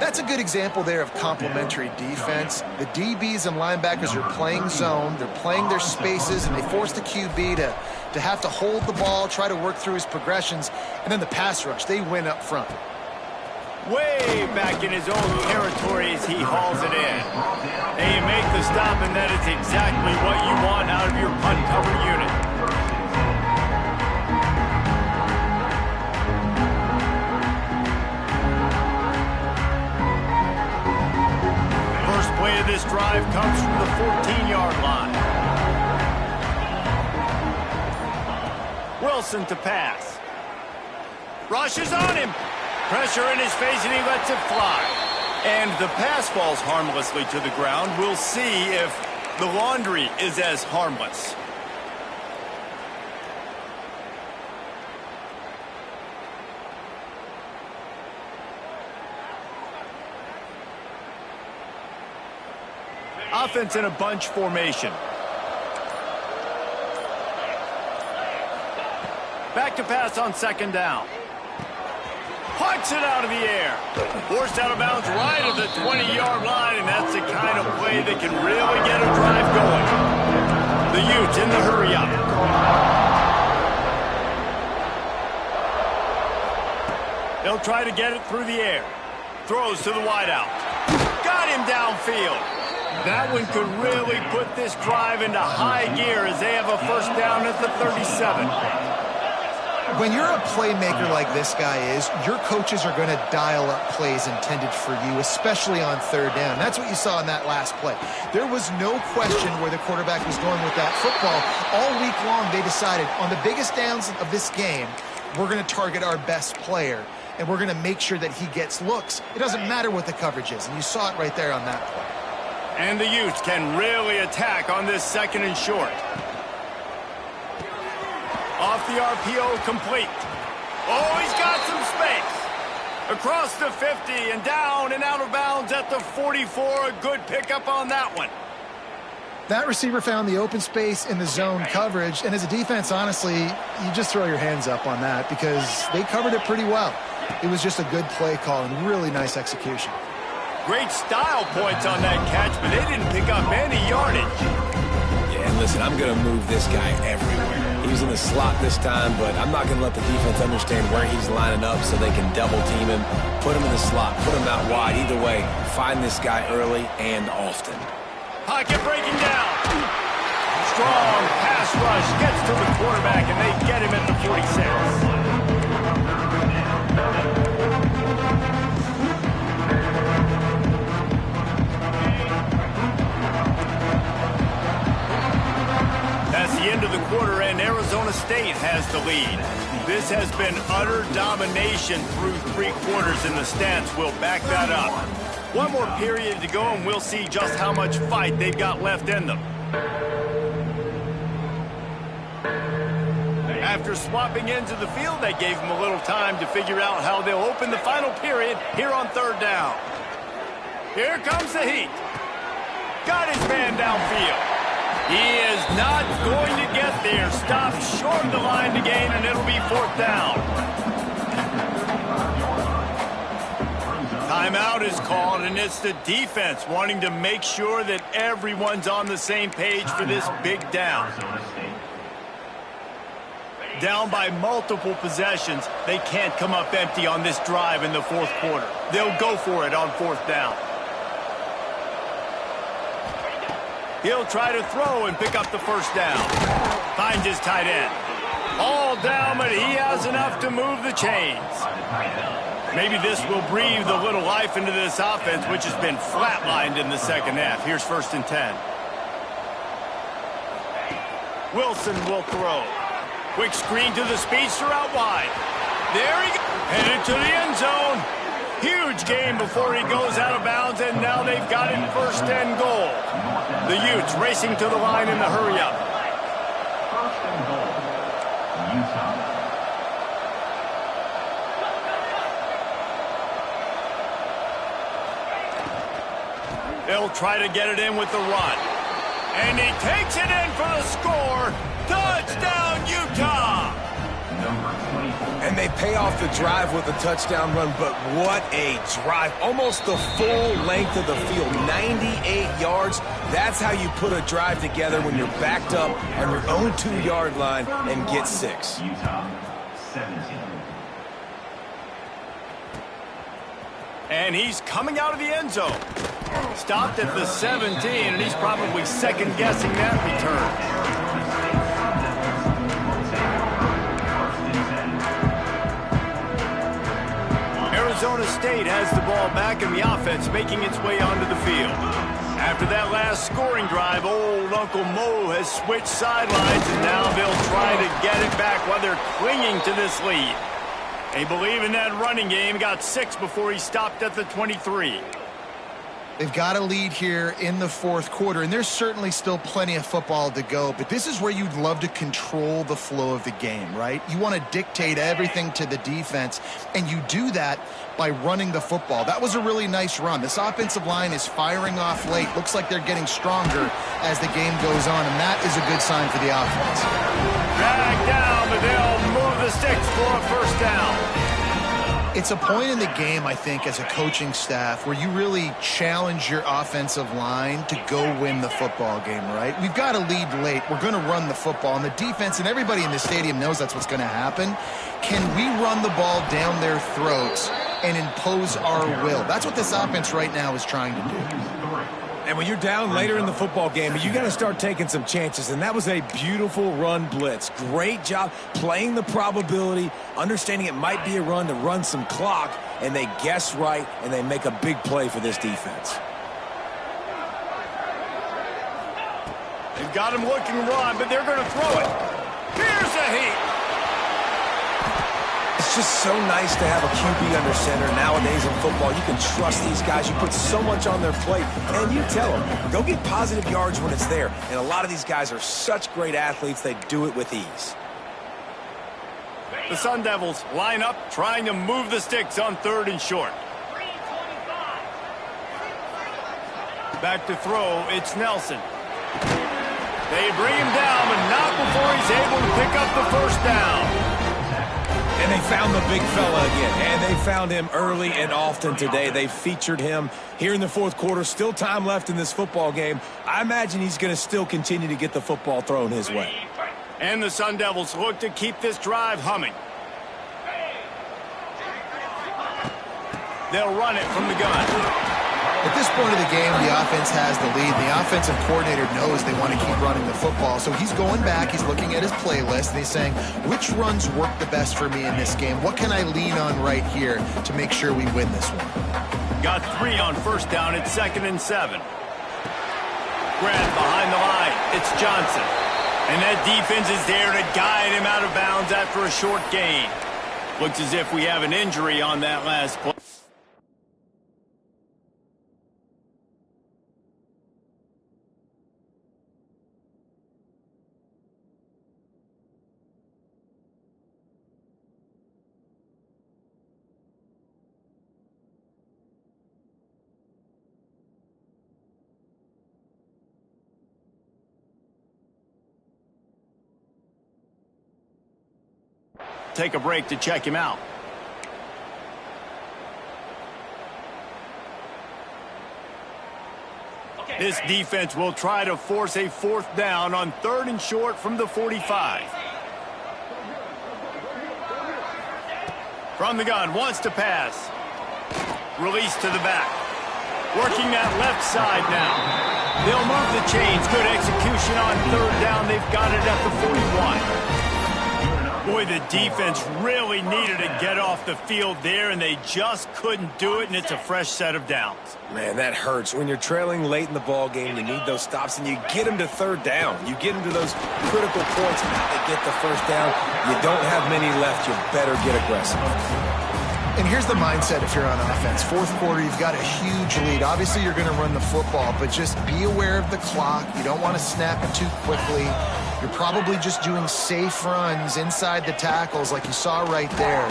That's a good example there of complementary defense. The DBs and linebackers are playing zone, they're playing their spaces, and they force the QB to have to hold the ball, try to work through his progressions, and then the pass rush, they win up front. Way back in his own territory as he hauls it in. And you make the stop, and that is exactly what you want out of your punt cover unit. Play of this drive comes from the 14-yard line. Wilson to pass. Rushes on him. Pressure in his face, and he lets it fly. And the pass falls harmlessly to the ground. We'll see if the laundry is as harmless. Offense in a bunch formation. Back to pass on second down. Punts it out of the air. Forced out of bounds right at the 20-yard line, and that's the kind of play that can really get a drive going. The Utes in the hurry-up. They'll try to get it through the air. Throws to the wideout. Got him downfield. That one could really put this drive into high gear as they have a first down at the 37. When you're a playmaker like this guy is, your coaches are going to dial up plays intended for you, especially on third down. That's what you saw in that last play. There was no question where the quarterback was going with that football. All week long, they decided on the biggest downs of this game, we're going to target our best player, and we're going to make sure that he gets looks. It doesn't matter what the coverage is, and you saw it right there on that play. And the Utes can really attack on this second and short. Off the RPO, complete. Oh, he's got some space. Across the 50 and down and out of bounds at the 44. A good pickup on that one. That receiver found the open space in the zone coverage, and as a defense, honestly, you just throw your hands up on that because they covered it pretty well. It was just a good play call and really nice execution. Great style points on that catch, but they didn't pick up any yardage. Yeah, and listen, I'm going to move this guy everywhere. He was in the slot this time, but I'm not going to let the defense understand where he's lining up so they can double team him, put him in the slot, put him out wide. Either way, find this guy early and often. Pocket breaking down. Strong pass rush gets to the quarterback, and they get him at the 46. That's the end of the quarter, and Arizona State has the lead. This has been utter domination through 3 quarters, and the stats will back that up. One more period to go, and we'll see just how much fight they've got left in them. After swapping ends of the field, they gave them a little time to figure out how they'll open the final period here on third down. Here comes the heat. Got his man downfield. He is not going to get there. Stopped short of the line to gain, and it'll be fourth down. Timeout is called, and it's the defense wanting to make sure that everyone's on the same page for this big down. Down by multiple possessions, they can't come up empty on this drive in the fourth quarter. They'll go for it on fourth down. He'll try to throw and pick up the first down. Finds his tight end. All down, but he has enough to move the chains. Maybe this will breathe a little life into this offense, which has been flatlined in the second half. Here's 1st and 10. Wilson will throw. Quick screen to the speedster out wide. There he goes. Headed to the end zone. Huge game before he goes out of bounds, and now they've got him 1st and goal. The Utes racing to the line in the hurry-up. 1st and goal, Utah. They'll try to get it in with the run. And he takes it in for the score. Touchdown, Utah! And they pay off the drive with a touchdown run, but what a drive. Almost the full length of the field, 98 yards. That's how you put a drive together when you're backed up on your own 2-yard line and get 6. Utah, 17. And he's coming out of the end zone. Stopped at the 17, and he's probably second-guessing that return. Arizona State has the ball back, and the offense making its way onto the field. After that last scoring drive, old Uncle Mo has switched sidelines, and now they'll try to get it back while they're clinging to this lead. They believe in that running game. Got 6 before he stopped at the 23. They've got a lead here in the fourth quarter, and there's certainly still plenty of football to go, but this is where you'd love to control the flow of the game, right? You want to dictate everything to the defense, and you do that by running the football. That was a really nice run. This offensive line is firing off late. Looks like they're getting stronger as the game goes on, and that is a good sign for the offense. Drag down, but they'll move the sticks for a first down. It's a point in the game, I think, as a coaching staff where you really challenge your offensive line to go win the football game, right? We've got a lead late. We're going to run the football, and the defense and everybody in the stadium knows that's what's going to happen. Can we run the ball down their throats and impose our will? That's what this offense right now is trying to do. And when you're down later in the football game, you got to start taking some chances. And that was a beautiful run blitz. Great job playing the probability, understanding it might be a run to run some clock, and they guess right, and they make a big play for this defense. They've got him looking to run, but they're going to throw it. Here's a heat. It's just so nice to have a QB under center nowadays in football. You can trust these guys. You put so much on their plate, and you tell them, go get positive yards when it's there. And a lot of these guys are such great athletes, they do it with ease. The Sun Devils line up, trying to move the sticks on 3rd and short. Back to throw, it's Nelson. They bring him down, but not before he's able to pick up the first down. And they found the big fella again, and they found him early and often today. They featured him here in the fourth quarter. Still time left in this football game. I imagine he's going to still continue to get the football thrown his way. And the Sun Devils look to keep this drive humming. They'll run it from the gun. At this point of the game, the offense has the lead. The offensive coordinator knows they want to keep running the football. So he's going back, he's looking at his playlist, and he's saying, which runs work the best for me in this game? What can I lean on right here to make sure we win this one? Got 3 on first down. It's 2nd and 7. Grant behind the line. It's Johnson. And that defense is there to guide him out of bounds after a short gain. Looks as if we have an injury on that last play. Take a break to check him out. This defense will try to force a 4th down on 3rd and short from the 45. From the gun, wants to pass. Release to the back. Working that left side now. They'll move the chains. Good execution on 3rd down. They've got it at the 41. Boy, the defense really needed to get off the field there, and they just couldn't do it, and it's a fresh set of downs. Man, that hurts. When you're trailing late in the ball game, you need those stops, and you get them to 3rd down. You get them to those critical points, and now they get the first down. You don't have many left. You better get aggressive. And here's the mindset if you're on offense. Fourth quarter, you've got a huge lead. Obviously, you're going to run the football, but just be aware of the clock. You don't want to snap it too quickly. You're probably just doing safe runs inside the tackles like you saw right there.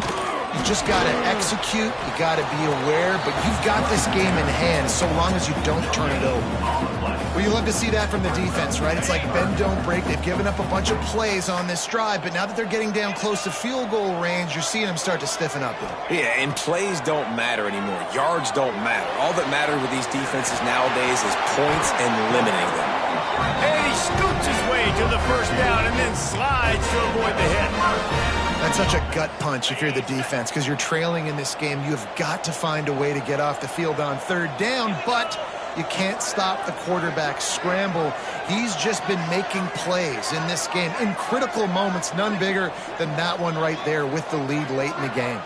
You just got to execute. You got to be aware, but you've got this game in hand so long as you don't turn it over. Well, you love to see that from the defense, right? It's like bend, don't break. They've given up a bunch of plays on this drive, but now that they're getting down close to field goal range, you're seeing them start to stiffen up there. Yeah, and plays don't matter anymore. Yards don't matter. All that matters with these defenses nowadays is points and limiting them. And he scoots his way to the first down and then slides to avoid the hit. That's such a gut punch if you're the defense because you're trailing in this game. You've got to find a way to get off the field on 3rd down, but you can't stop the quarterback scramble. He's just been making plays in this game in critical moments, none bigger than that one right there with the lead late in the game.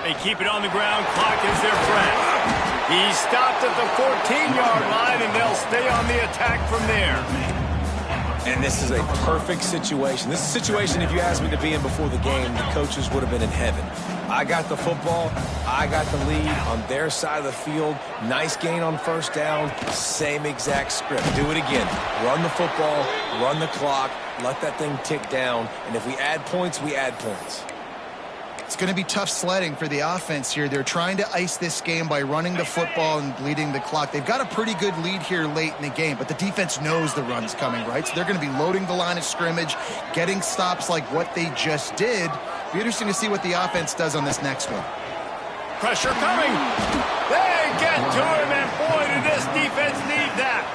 They keep it on the ground. Clock is their friend. He stopped at the 14-yard line, and they'll stay on the attack from there. And this is a perfect situation. This is a situation, if you asked me to be in before the game, the coaches would have been in heaven. I got the football. I got the lead on their side of the field. Nice gain on first down. Same exact script. Do it again. Run the football, run the clock, let that thing tick down. And if we add points, we add points. It's going to be tough sledding for the offense here. They're trying to ice this game by running the football and bleeding the clock. They've got a pretty good lead here late in the game, but the defense knows the run's coming, right? So they're going to be loading the line of scrimmage, getting stops like what they just did. Be interesting to see what the offense does on this next one. Pressure coming. They get to him, and boy, did this defense need that.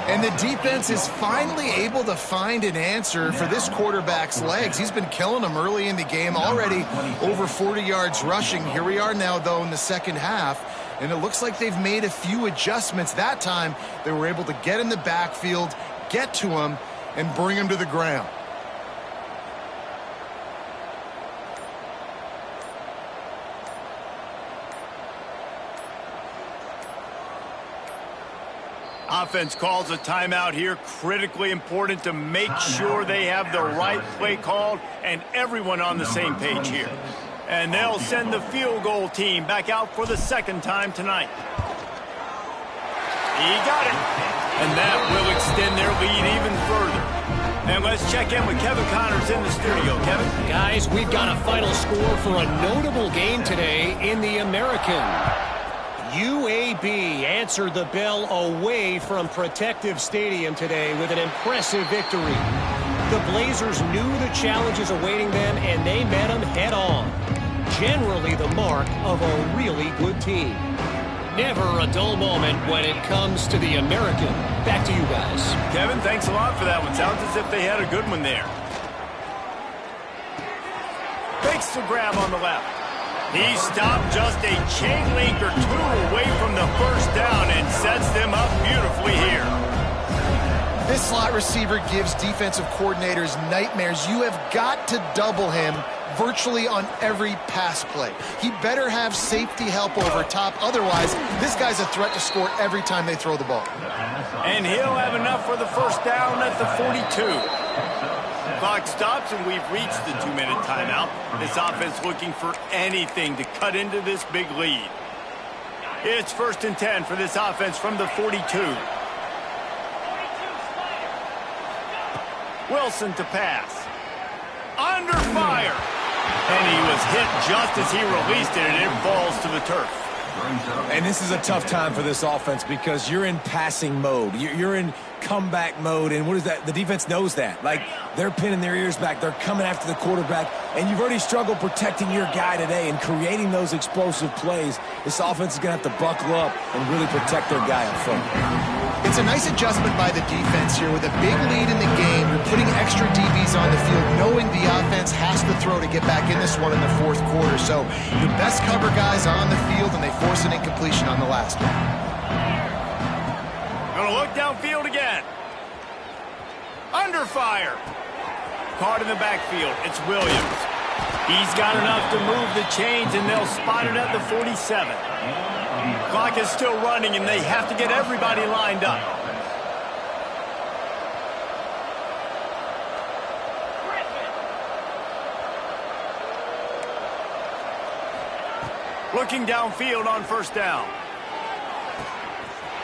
And the defense is finally able to find an answer for this quarterback's legs. He's been killing them early in the game, already over 40 yards rushing. Here we are now, though, in the second half, and it looks like they've made a few adjustments. That time, they were able to get in the backfield, get to him, and bring him to the ground. Offense calls a timeout here. Critically important to make sure they have the right play called and everyone on the same page here. And they'll send the field goal team back out for the second time tonight. He got it. And that will extend their lead even further. And let's check in with Kevin Connors in the studio. Kevin? Guys, we've got a final score for a notable game today in the American. UAB answered the bell away from Protective Stadium today with an impressive victory. The Blazers knew the challenges awaiting them, and they met them head-on. Generally the mark of a really good team. Never a dull moment when it comes to the American. Back to you guys. Kevin, thanks a lot for that one. Sounds as if they had a good one there. Fakes the grab on the left. He stopped just a chain link or two away from the first down and sets them up beautifully here. This slot receiver gives defensive coordinators nightmares. You have got to double him virtually on every pass play. He better have safety help over top. Otherwise, this guy's a threat to score every time they throw the ball. And he'll have enough for the first down at the 42. Clock stops, and we've reached the 2-minute timeout. This offense looking for anything to cut into this big lead. It's 1st and 10 for this offense from the 42. Wilson to pass. Under fire. And he was hit just as he released it, and it falls to the turf. And this is a tough time for this offense because you're in passing mode. You're in comeback mode, and what is that? The defense knows that. Like, they're pinning their ears back. They're coming after the quarterback, and you've already struggled protecting your guy today and creating those explosive plays. This offense is going to have to buckle up and really protect their guy up front. It's a nice adjustment by the defense here. With a big lead in the game, you're putting extra DBs on the field, knowing the offense has to throw to get back in this one in the fourth quarter. So your best cover guys on the field, and they force an incompletion on the last one. Gonna look downfield again. Under fire. Caught in the backfield. It's Williams. He's got enough to move the chains, and they'll spot it at the 47. Clock is still running, and they have to get everybody lined up. Looking downfield on first down.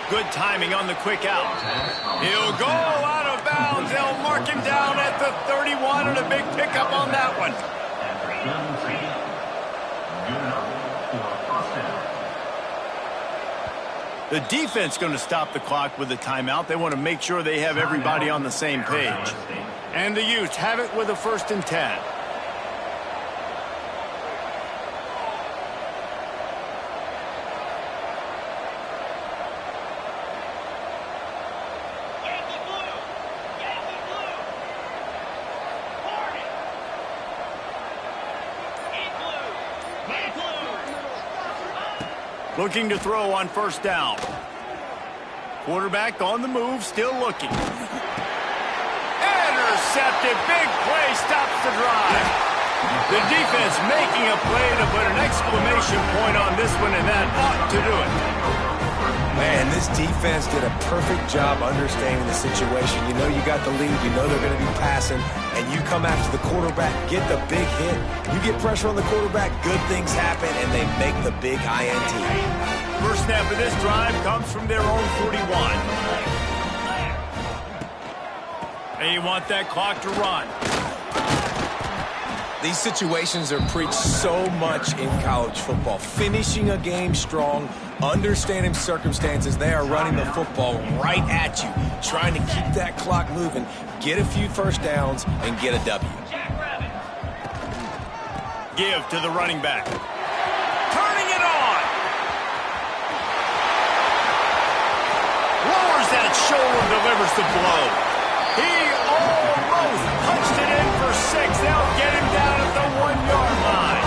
Good timing on the quick out. He'll go out of bounds. They'll mark him down at the 31, and a big pickup on that one. The defense going to stop the clock with a timeout. They want to make sure they have everybody on the same page. And the Utes have it with a 1st and 10. Looking to throw on first down. Quarterback on the move, still looking. Intercepted, big play, stops the drive. The defense making a play to put an exclamation point on this one, and that ought to do it. Man, this defense did a perfect job understanding the situation. You know you got the lead, you know they're going to be passing, and you come after the quarterback, get the big hit. You get pressure on the quarterback, good things happen, and they make the big INT. First snap of this drive comes from their own 41. They want that clock to run. These situations are preached so much in college football. Finishing a game strong, understanding circumstances. They are running the football right at you, trying to keep that clock moving, get a few first downs, and get a W. Give to the running back. Turning it on. Lowers that shoulder and delivers the blow. He almost punched it in for 6. They'll get him down at the 1-yard line.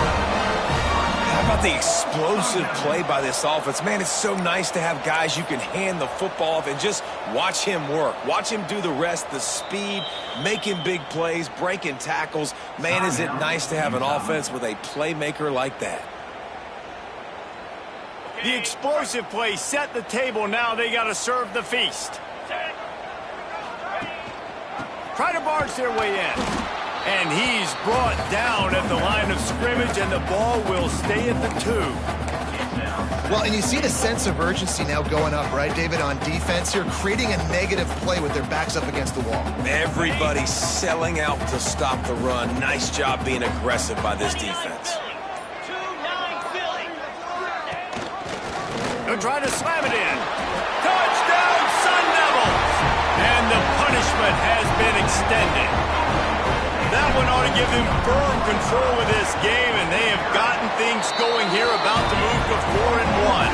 How about the explosive play by this offense? Man, it's so nice to have guys you can hand the football off and just watch him work. Watch him do the rest, the speed, making big plays, breaking tackles. Man, is it nice to have an offense with a playmaker like that. The explosive play set the table. Now they got to serve the feast. Try to barge their way in. And he's brought down at the line of scrimmage, and the ball will stay at the 2. Well, and you see the sense of urgency now going up, right, David, on defense here, creating a negative play with their backs up against the wall. Everybody's selling out to stop the run. Nice job being aggressive by this defense. They'll try to slam it in. Touchdown, Sun Devils! And the punishment has been extended. That one ought to give them firm control of this game, and they have gotten things going here, about to move to 4-1.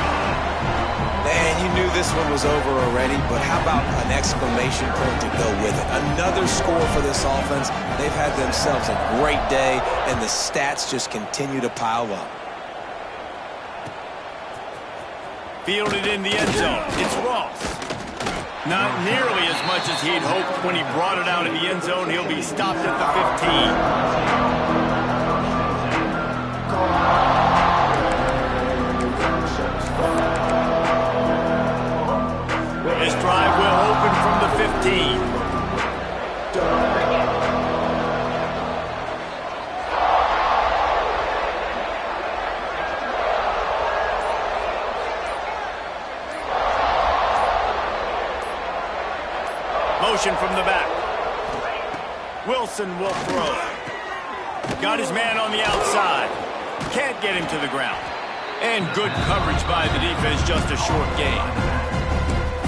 Man, you knew this one was over already, but how about an exclamation point to go with it? Another score for this offense. They've had themselves a great day, and the stats just continue to pile up. Fielded in the end zone. It's Ross. Not nearly as much as he'd hoped when he brought it out in the end zone. He'll be stopped at the 15. This drive will open from the 15. Motion from the back. Wilson will throw. Got his man on the outside. Can't get him to the ground. And good coverage by the defense, just a short gain.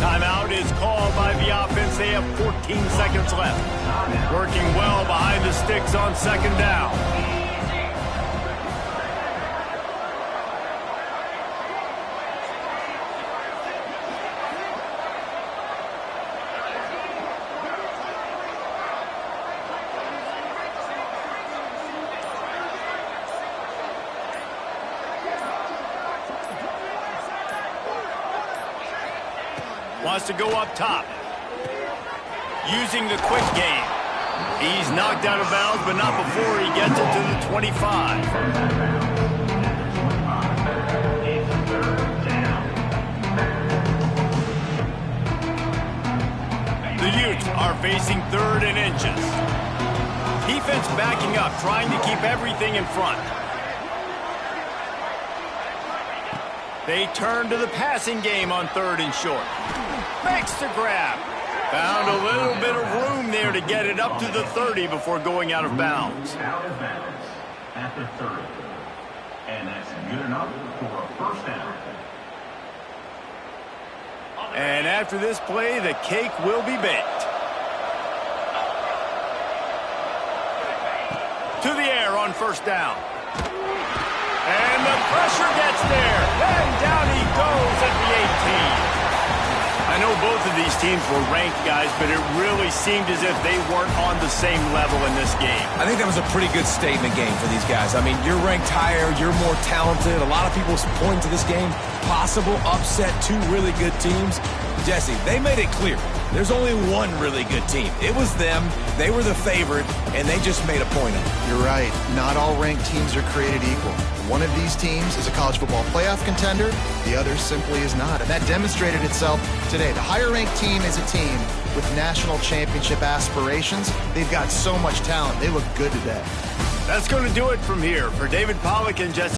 Timeout is called by the offense. They have 14 seconds left. Working well behind the sticks on second down. Wants to go up top. Using the quick game. He's knocked out of bounds, but not before he gets it to the 25. The Utes are facing 3rd and inches. Defense backing up, trying to keep everything in front. They turn to the passing game on 3rd and short. Makes the grab. Found a little bit of room there to get it up to the 30 before going out of bounds. Out of bounds at the 30. And that's good enough for a first down. And after this play, the cake will be baked. To the air on first down. And the pressure gets there. And down he goes at the 18. I know both of these teams were ranked, guys, but it really seemed as if they weren't on the same level in this game. I think that was a pretty good statement game for these guys. I mean, you're ranked higher, you're more talented. A lot of people point to this game, possible upset, 2 really good teams. Jesse, they made it clear. There's only one really good team. It was them. They were the favorite, and they just made a point of it. You're right. Not all ranked teams are created equal. One of these teams is a college football playoff contender. The other simply is not. And that demonstrated itself today. The higher-ranked team is a team with national championship aspirations. They've got so much talent. They look good today. That's going to do it from here. For David Pollack and Jesse